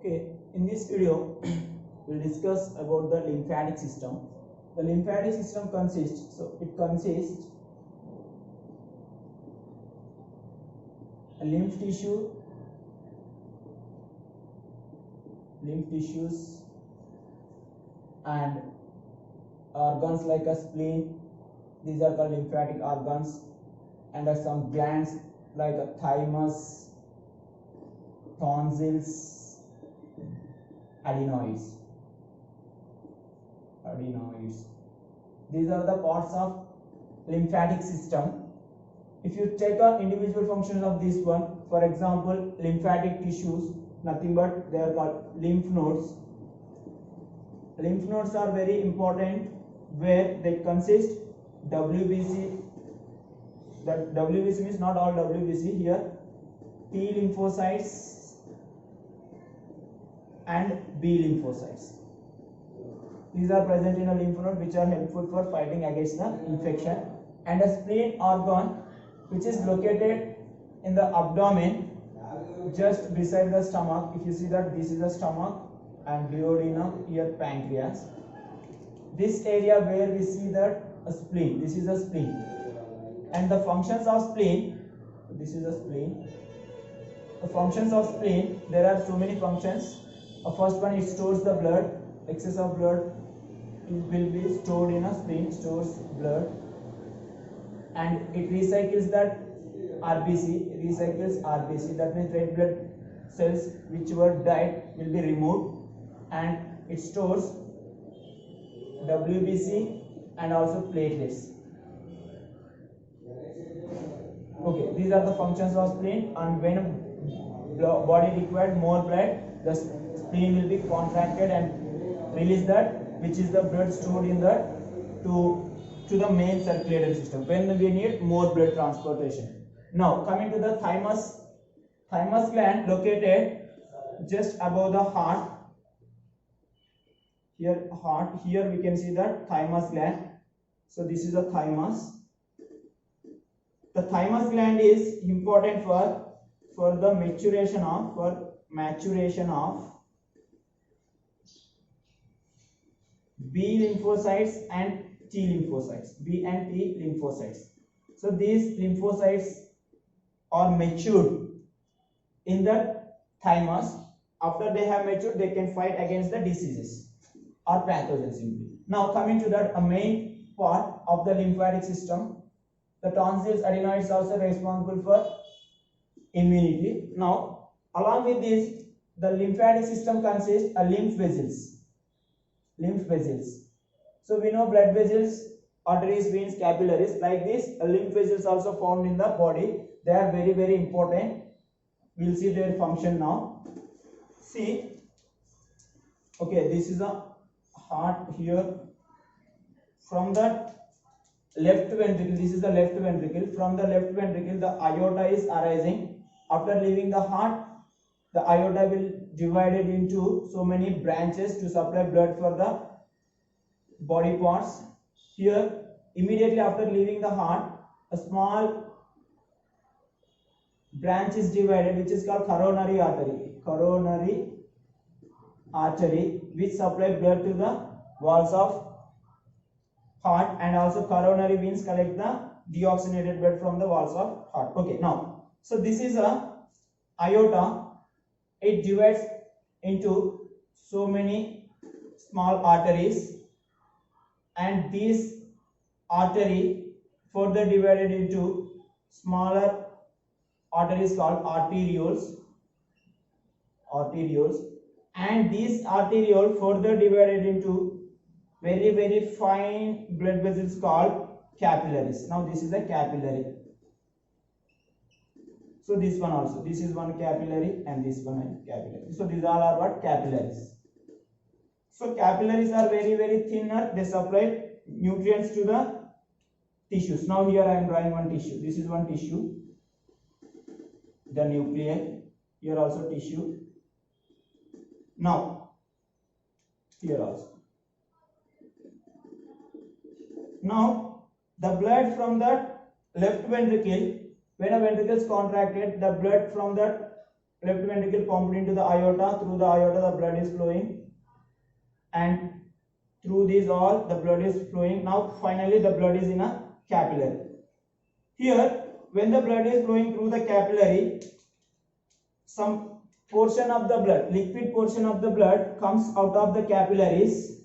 Okay, in this video, we'll discuss about the lymphatic system. The lymphatic system consists, a lymph tissues, and organs like a spleen. These are called lymphatic organs, and some glands like a thymus, tonsils, adenoids. These are the parts of lymphatic system. If you take a individual functions of this one, for example, lymphatic tissues, nothing but they are called lymph nodes. Lymph nodes are very important, where they consist WBC. That WBC means not all WBC here. T lymphocytes and B lymphocytes. These are present in a lymph node, which are helpful for fighting against the infection. And a spleen organ, which is located in the abdomen, just beside the stomach. If you see that this is the stomach and duodenum, here pancreas. This area where we see that a spleen, this is a spleen. And the functions of spleen, this is a spleen. The functions of spleen, there are so many functions. First one, it stores the blood. Excess of blood will be stored in a spleen, stores blood, and it recycles that RBC, that means red blood cells which were died will be removed, and it stores WBC and also platelets. Okay, these are the functions of spleen, and when body required more blood, the spleen will be contracted and release that which is the blood stored in that to the main circulatory system when we need more blood transportation. Now coming to the thymus gland, located just above the heart. Here we can see that thymus gland. So this is the thymus. The thymus gland is important for the maturation of B lymphocytes and T lymphocytes. B and T lymphocytes. So these lymphocytes are matured in the thymus. After they have matured, they can fight against the diseases or pathogens simply. Now coming to that, a main part of the lymphatic system, the tonsils, adenoids also responsible for immunity. Now along with this, the lymphatic system consists of lymph vessels. So we know blood vessels, arteries, veins, capillaries. Like this, lymph vessels also found in the body. They are very, very important. We'll see their function now. See, okay, this is a heart here. From the left ventricle, this is the left ventricle. From the left ventricle, the aorta is arising. After leaving the heart, the aorta will divide it into so many branches to supply blood for the body parts. Here, immediately after leaving the heart, a small branch is divided, which is called coronary artery, which supply blood to the walls of heart, and also coronary veins collect the deoxygenated blood from the walls of heart. Okay, now, so this is a aorta. It divides into so many small arteries, and these artery further divided into smaller arteries called arterioles, and these arteriole further divided into very, very fine blood vessels called capillaries. Now this is a capillary. So this one also, this is one capillary and this one is capillary. So these all are what? Capillaries. So capillaries are very, very thinner. They supply nutrients to the tissues. Now here I am drawing one tissue. This is one tissue. The nuclei. Here also tissue. Now here also. Now the blood from the left ventricle, when a ventricle is contracted, the blood from the left ventricle pumped into the aorta. Through the aorta the blood is flowing, and through these all the blood is flowing. Now finally the blood is in a capillary. Here when the blood is flowing through the capillary, some portion of the blood, liquid portion of the blood comes out of the capillaries.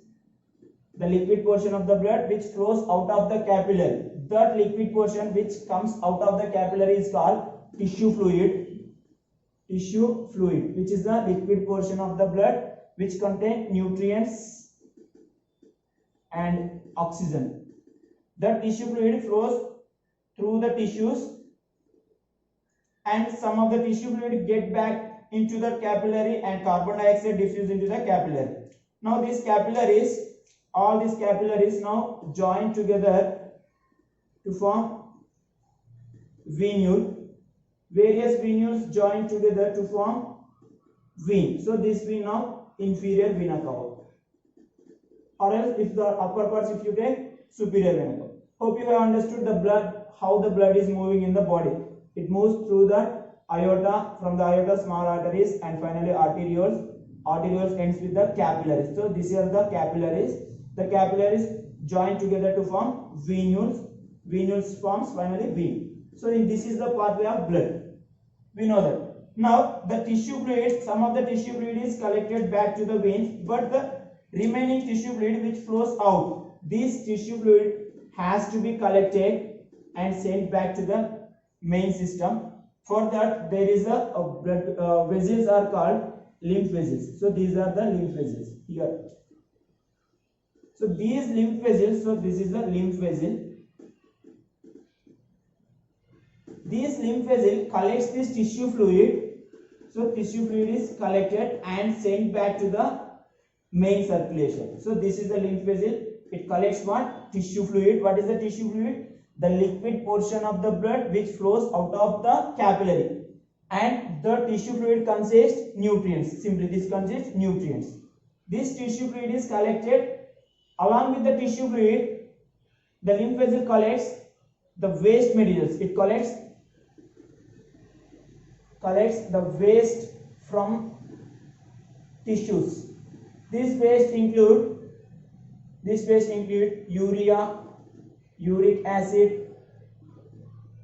The liquid portion of the blood which flows out of the capillary, that liquid portion which comes out of the capillary is called tissue fluid. Tissue fluid, which is the liquid portion of the blood which contain nutrients and oxygen. The tissue fluid flows through the tissues, and some of the tissue fluid get back into the capillary and carbon dioxide diffuse into the capillary. Now these capillaries, all these capillaries now join together to form venule. Various venules join together to form vein. So this we now inferior vena cava, or else if the upper parts if you take superior vena cava. Hope you have understood the blood, how the blood is moving in the body. It moves through the aorta, from the aorta small arteries, and finally arterioles. Arterioles ends with the capillaries. So these are the capillaries. The capillaries join together to form venules. Venules forms finally vein. So this is the pathway of blood. We know that. Now the tissue fluid, some of the tissue fluid is collected back to the veins, but the remaining tissue fluid which flows out, this tissue fluid has to be collected and sent back to the main system. For that there is a blood vessels are called lymph vessels. So these are the lymph vessels here. So these lymph vessels, so this is the lymph vessel. This lymph vessel collects this tissue fluid. So tissue fluid is collected and sent back to the main circulation. So this is the lymph vessel. It collects what? Tissue fluid. What is the tissue fluid? The liquid portion of the blood which flows out of the capillary. And the tissue fluid consists nutrients. Simply this consists nutrients. This tissue fluid is collected. Along with the tissue fluid, the lymph vessel collects the waste materials. It collects the waste from tissues. This waste include urea, uric acid,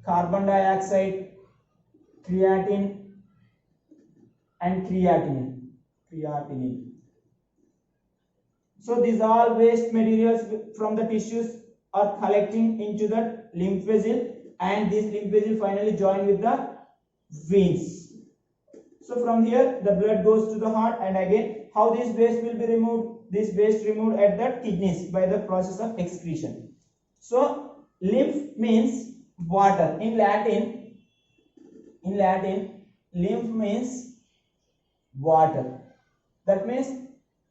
carbon dioxide, creatine, and creatinine. So these all waste materials from the tissues are collecting into the lymph vessel, and this lymph vessel finally join with the veins. So from here the blood goes to the heart, and again how this waste will be removed? This waste removed at the kidneys by the process of excretion. So lymph means water. In Latin lymph means water. That means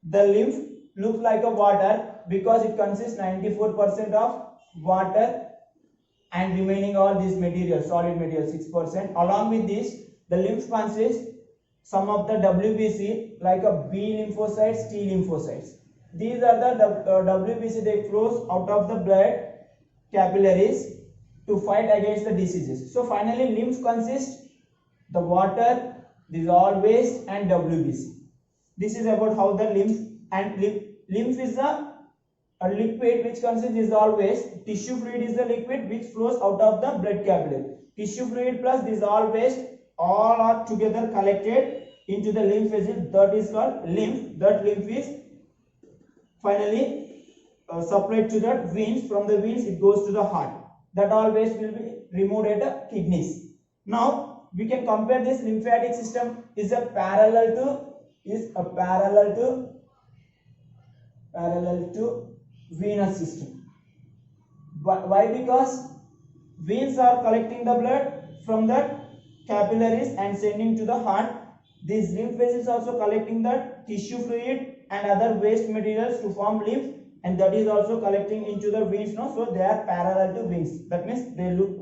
the lymph looks like a water because it consists 94% of water and remaining all these materials, solid material 6%. Along with this, the lymph consists some of the WBC like a B lymphocytes, T lymphocytes. These are the WBC, they flows out of the blood capillaries to fight against the diseases. So finally lymph consists the water, dissolved waste, and WBC. This is about how the lymph, and lymph is a liquid which consists dissolved waste. Tissue fluid is the liquid which flows out of the blood capillary. Tissue fluid plus dissolved waste all are together collected into the lymph vessel, that is called lymph. That lymph is finally supplied to the veins. From the veins it goes to the heart. That all waste will be removed at the kidneys. Now we can compare this lymphatic system is a parallel to venous system. Why? Because veins are collecting the blood from the capillaries and sending to the heart. These lymph vessels also collecting the tissue fluid and other waste materials to form lymph, and that is also collecting into the veins. So they are parallel to veins. That means they look